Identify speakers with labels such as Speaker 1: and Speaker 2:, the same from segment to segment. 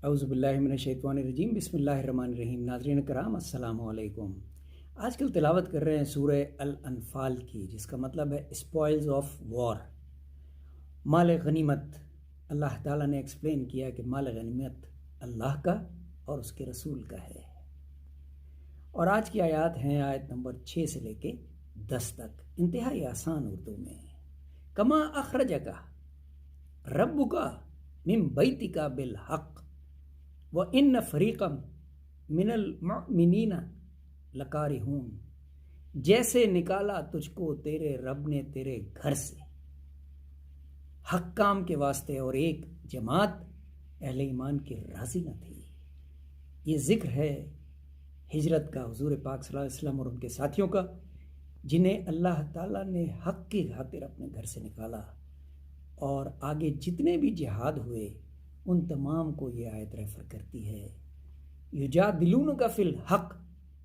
Speaker 1: اعوذ باللہ من الشیطان الرجیم، بسم اللہ الرحمن الرحیم۔ ناظرین کرام السلام علیکم۔ آج کل تلاوت کر رہے ہیں سورہ الانفال کی، جس کا مطلب ہے اسپوائلز آف وار، مال غنیمت۔ اللہ تعالیٰ نے ایکسپلین کیا کہ مال غنیمت اللہ کا اور اس کے رسول کا ہے۔ اور آج کی آیات ہیں آیت نمبر 6 سے لے کے 10 تک، انتہائی آسان اردو میں۔ کما اخرجک ربک من بیتک بالحق وَإِنَّ فَرِيقًا مِّنَ الْمُؤْمِنِينَ لَكَارِهُونَ، جیسے نکالا تجھ کو تیرے رب نے تیرے گھر سے حق کام کے واسطے، اور ایک جماعت اہل ایمان کی راضی نہ تھی۔ یہ ذکر ہے ہجرت کا، حضور پاک صلی اللہ علیہ وسلم اور ان کے ساتھیوں کا، جنہیں اللہ تعالیٰ نے حق کی خاطر اپنے گھر سے نکالا، اور آگے جتنے بھی جہاد ہوئے ان تمام کو یہ آیت ریفر کرتی ہے۔ یجادلونک فی الحق،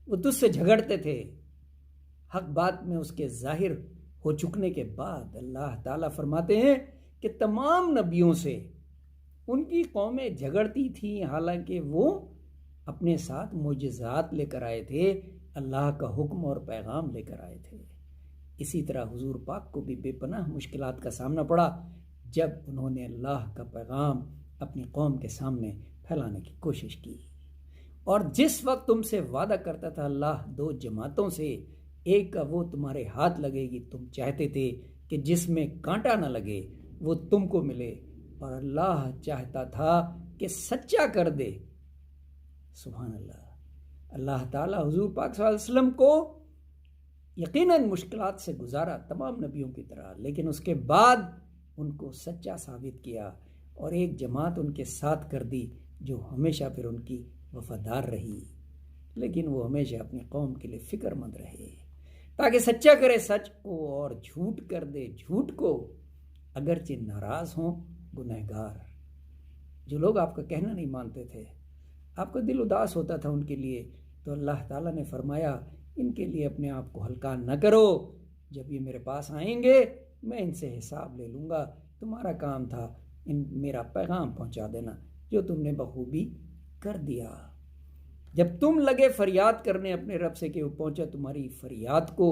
Speaker 1: وہ تجھ سے جھگڑتے تھے حق بات میں اس کے ظاہر ہو چکنے کے بعد۔ اللہ تعالیٰ فرماتے ہیں کہ تمام نبیوں سے ان کی قومیں جھگڑتی تھیں، حالانکہ وہ اپنے ساتھ معجزات لے کر آئے تھے، اللہ کا حکم اور پیغام لے کر آئے تھے۔ اسی طرح حضور پاک کو بھی بے پناہ مشکلات کا سامنا پڑا جب انہوں نے اللہ کا پیغام اپنی قوم کے سامنے پھیلانے کی کوشش کی۔ اور جس وقت تم سے وعدہ کرتا تھا اللہ دو جماعتوں سے، ایک کا وہ تمہارے ہاتھ لگے گی، تم چاہتے تھے کہ جس میں کانٹا نہ لگے وہ تم کو ملے، اور اللہ چاہتا تھا کہ سچا کر دے۔ سبحان اللہ۔ اللہ تعالیٰ حضور پاک صلی اللہ علیہ وسلم کو یقیناً مشکلات سے گزارا تمام نبیوں کی طرح، لیکن اس کے بعد ان کو سچا ثابت کیا، اور ایک جماعت ان کے ساتھ کر دی جو ہمیشہ پھر ان کی وفادار رہی، لیکن وہ ہمیشہ اپنی قوم کے لیے فکر مند رہے، تاکہ سچا کرے سچ کو اور جھوٹ کر دے جھوٹ کو، اگرچہ ناراض ہوں گنہگار۔ جو لوگ آپ کا کہنا نہیں مانتے تھے، آپ کا دل اداس ہوتا تھا ان کے لیے، تو اللہ تعالیٰ نے فرمایا ان کے لیے اپنے آپ کو ہلکا نہ کرو، جب یہ میرے پاس آئیں گے میں ان سے حساب لے لوں گا۔ تمہارا کام تھا میرا پیغام پہنچا دینا، جو تم نے بخوبی کر دیا۔ جب تم لگے فریاد کرنے اپنے رب سے کہ وہ پہنچا تمہاری فریاد کو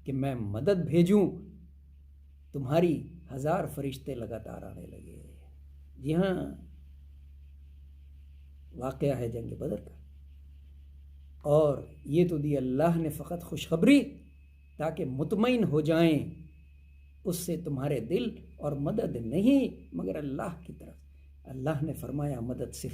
Speaker 1: کہ میں مدد بھیجوں، تمہاری 1000 فرشتے لگاتار آنے لگے۔ جی ہاں، واقعہ ہے جنگ بدر کا، اور یہ تو دی اللہ نے فقط خوشخبری تاکہ مطمئن ہو جائیں، اس سے تمہارے دل اور مدد نہیں مگر اللہ کی طرف۔ اللہ نے فرمایا مدد صرف